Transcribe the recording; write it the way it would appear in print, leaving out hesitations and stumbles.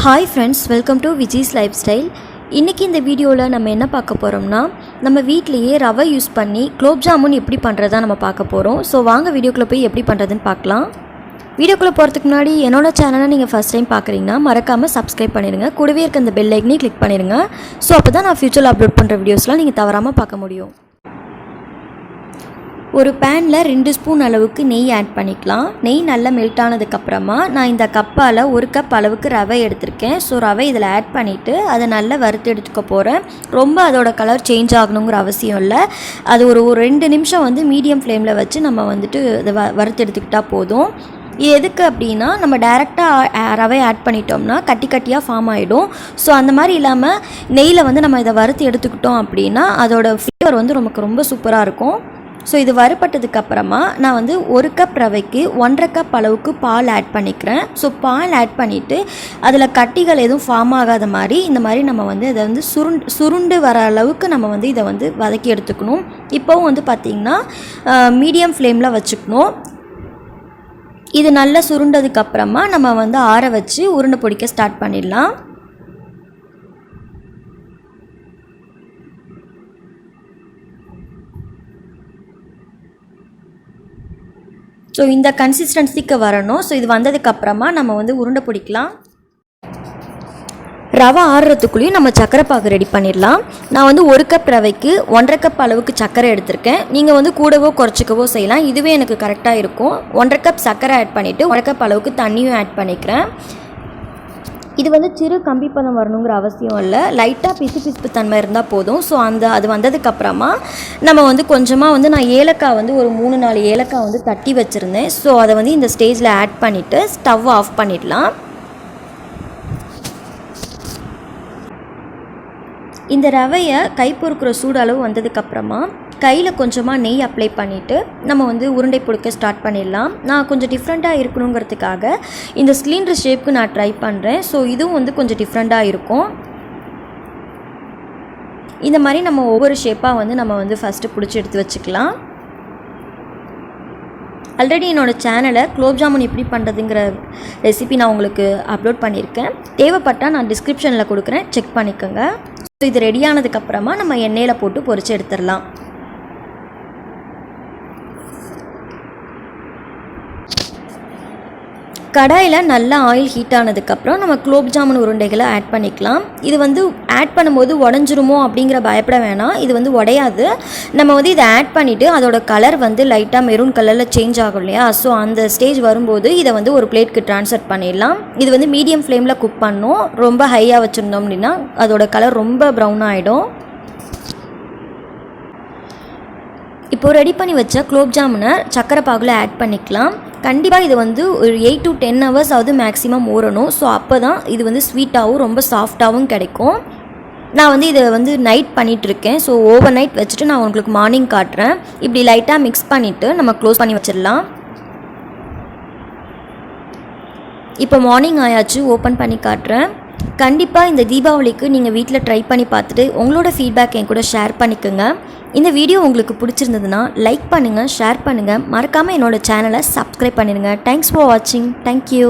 Hi friends, welcome to vijislifestyle. இன்னைக்கு இந்த வீடியோல நம்ம என்ன பார்க்க போறோம்னா நம்ம வீட்லயே ரவை யூஸ் பண்ணி குலோப் ஜாமுன் எப்படி பண்றதா நம்ம பார்க்க போறோம். சோ வாங்க வீடியோக்குள்ள போய் எப்படி பண்றதுன்னு பார்க்கலாம். வீடியோக்குள்ள போறதுக்கு முன்னாடி என்னோட சேனலை நீங்க ஃபர்ஸ்ட் டைம் பார்க்கறீங்கன்னா மறக்காம Subscribe பண்ணிடுங்க. கூடவே இருக்க அந்த பெல் ஐகானை கிளிக் பண்ணிடுங்க. சோ அப்பதான் நான் ஃபியூச்சர்ல அப்லோட் பண்ற வீடியோஸ்லாம் நீங்க தவறாம பார்க்க முடியும். ஒரு பேனில் 2 ஸ்பூன் அளவுக்கு நெய் ஆட் பண்ணிக்கலாம். நெய் நல்லா மெல்ட் ஆனதுக்கப்புறமா நான் இந்த கப்பால் 1 கப் அளவுக்கு ரவை எடுத்திருக்கேன். ஸோ ரவை இதில் ஆட் பண்ணிவிட்டு அதை நல்லா வறுத்து எடுத்துக்க போகிறேன். ரொம்ப அதோட கலர் சேஞ்ச் ஆகணுங்கிற அவசியம் இல்லை. அது ஒரு 2 நிமிஷம் வந்து மீடியம் ஃப்ளேமில் வச்சு நம்ம வந்துட்டு அதை வறுத்து எடுத்துக்கிட்டால் போதும். இது எதுக்கு அப்படின்னா நம்ம டைரெக்டாக ரவை ஆட் பண்ணிட்டோம்னா கட்டி கட்டியாக ஃபார்ம் ஆகிடும். ஸோ அந்த மாதிரி இல்லாமல் நெய்யில் வந்து நம்ம இதை வறுத்து எடுத்துக்கிட்டோம் அப்படின்னா அதோட ஃப்ளேவர் வந்து நமக்கு ரொம்ப சூப்பராக இருக்கும். ஸோ இது வறுப்பட்டதுக்கப்புறமா நான் வந்து 1 கப் ரவைக்கு 1.5 கப் அளவுக்கு பால் ஆட் பண்ணிக்கிறேன். ஸோ பால் ஆட் பண்ணிவிட்டு அதில் கட்டிகள் எதுவும் ஃபார்ம் ஆகாத மாதிரி இந்த மாதிரி நம்ம வந்து இதை வந்து சுருண்டு வர அளவுக்கு நம்ம வந்து இதை வந்து வதக்கி எடுத்துக்கணும். இப்போவும் வந்து பார்த்திங்கன்னா மீடியம் ஃப்ளேமில் வச்சுக்கணும். இது நல்லா சுருண்டதுக்கப்புறமா நம்ம வந்து ஆற வச்சு உருண்டை பிடிக்க ஸ்டார்ட் பண்ணிடலாம். ஸோ இந்த கன்சிஸ்டன்சிக்கு வரணும். ஸோ இது வந்ததுக்கப்புறமா நம்ம வந்து உருண்டை பிடிக்கலாம். ரவை ஆறுறதுக்குள்ளேயும் நம்ம சக்கரை பாகு ரெடி பண்ணிடலாம். நான் வந்து 1 கப் ரவைக்கு 1.5 கப் அளவுக்கு சக்கரை எடுத்திருக்கேன். நீங்கள் வந்து கூடவோ குறைச்சிக்கவோ செய்யலாம். இதுவே எனக்கு கரெக்டாக இருக்கும். 1.5 கப் சக்கரை ஆட் பண்ணிவிட்டு 1 கப் அளவுக்கு தண்ணியும் ஆட் பண்ணிக்கிறேன். இது வந்து சிறு கம்பி பதம் வரணுங்கிற அவசியம் இல்லை. லைட்டாக பிசு தன்மை இருந்தால் போதும். ஸோ அது வந்ததுக்கப்புறமா நம்ம வந்து கொஞ்சமாக வந்து நான் ஏலக்காய் வந்து ஒரு 3-4 ஏலக்காய் வந்து தட்டி வச்சுருந்தேன். ஸோ அதை வந்து இந்த ஸ்டேஜில் ஆட் பண்ணிவிட்டு ஸ்டவ் ஆஃப் பண்ணிடலாம். இந்த ரவையை கை பொறுக்கிற சூடு அளவு வந்ததுக்கப்புறமா கையில் கொஞ்சமாக நெய் அப்ளை பண்ணிவிட்டு நம்ம வந்து உருண்டை பிடிக்க ஸ்டார்ட் பண்ணிடலாம். நான் கொஞ்சம் டிஃப்ரெண்ட்டாக இருக்கணுங்கிறதுக்காக இந்த சிலிண்டர் ஷேப்புக்கு நான் ட்ரை பண்ணுறேன். ஸோ இதுவும் வந்து கொஞ்சம் டிஃப்ரெண்ட்டாக இருக்கும். இந்த மாதிரி நம்ம ஒவ்வொரு ஷேப்பாக வந்து நம்ம வந்து ஃபஸ்ட்டு பிடிச்சி எடுத்து வச்சுக்கலாம். ஆல்ரெடி என்னோடய சேனலை குலோப் ஜாமுன் எப்படி பண்ணுறதுங்கிற ரெசிபி நான் உங்களுக்கு அப்லோட் பண்ணியிருக்கேன். தேவைப்பட்டால் நான் டிஸ்கிரிப்ஷனில் கொடுக்குறேன், செக் பண்ணிக்கோங்க. ஸோ இது ரெடியானதுக்கப்புறமா நம்ம எண்ணெயில் போட்டு பொரிச்சு எடுத்துடலாம். கடாயில் நல்லா ஆயில் ஹீட் ஆனதுக்கப்புறம் நம்ம குலோப் ஜாமுன் உருண்டைகளை ஆட் பண்ணிக்கலாம். இது வந்து ஆட் பண்ணும்போது உடஞ்சிருமோ அப்படிங்கிற பயப்பட வேணாம். இது வந்து உடையாது. நம்ம வந்து இதை ஆட் பண்ணிவிட்டு அதோட கலர் வந்து லைட்டாக மெரூன் கலரில் சேஞ்ச் ஆகும் இல்லையா? ஸோ அந்த ஸ்டேஜ் வரும்போது இதை வந்து ஒரு பிளேட்க்கு ட்ரான்ஸ்ஃபர் பண்ணிடலாம். இது வந்து மீடியம் ஃப்ளேமில் குக் பண்ணணும். ரொம்ப ஹையாக வச்சுருந்தோம் அப்படின்னா அதோட கலர் ரொம்ப ப்ரௌன் ஆகிடும். இப்போது ரெடி பண்ணி வச்ச குலோப் ஜாமுனை சக்கரை பாகில் ஆட் பண்ணிக்கலாம். கண்டிப்பாக இது வந்து ஒரு 8 to 10 hours ஆகுது மேக்ஸிமம் ஊறணும். ஸோ அப்போ தான் இது வந்து ஸ்வீட்டாகவும் ரொம்ப சாஃப்டாகவும் கிடைக்கும். நான் வந்து இதை வந்து நைட் பண்ணிகிட்ருக்கேன். ஸோ ஓவர் நைட் வச்சுட்டு நான் உங்களுக்கு மார்னிங் காட்டுறேன். இப்படி லைட்டாக மிக்ஸ் பண்ணிவிட்டு நம்ம க்ளோஸ் பண்ணி வச்சிடலாம். இப்போ மார்னிங் ஆயாச்சு, ஓப்பன் பண்ணி காட்டுறேன். கண்டிப்பாக இந்த தீபாவளிக்கு நீங்கள் வீட்டில் ட்ரை பண்ணி பார்த்துட்டு உங்களோட ஃபீட்பேக் என் கூட ஷேர் பண்ணிக்கோங்க. இந்த வீடியோ உங்களுக்கு பிடிச்சிருந்ததுன்னா லைக் பண்ணுங்கள், ஷேர் பண்ணுங்கள். மறக்காமல் என்னோடய சேனலை சப்ஸ்கிரைப் பண்ணிடுங்க. தேங்க்ஸ் ஃபார் வாட்சிங். தேங்க்யூ.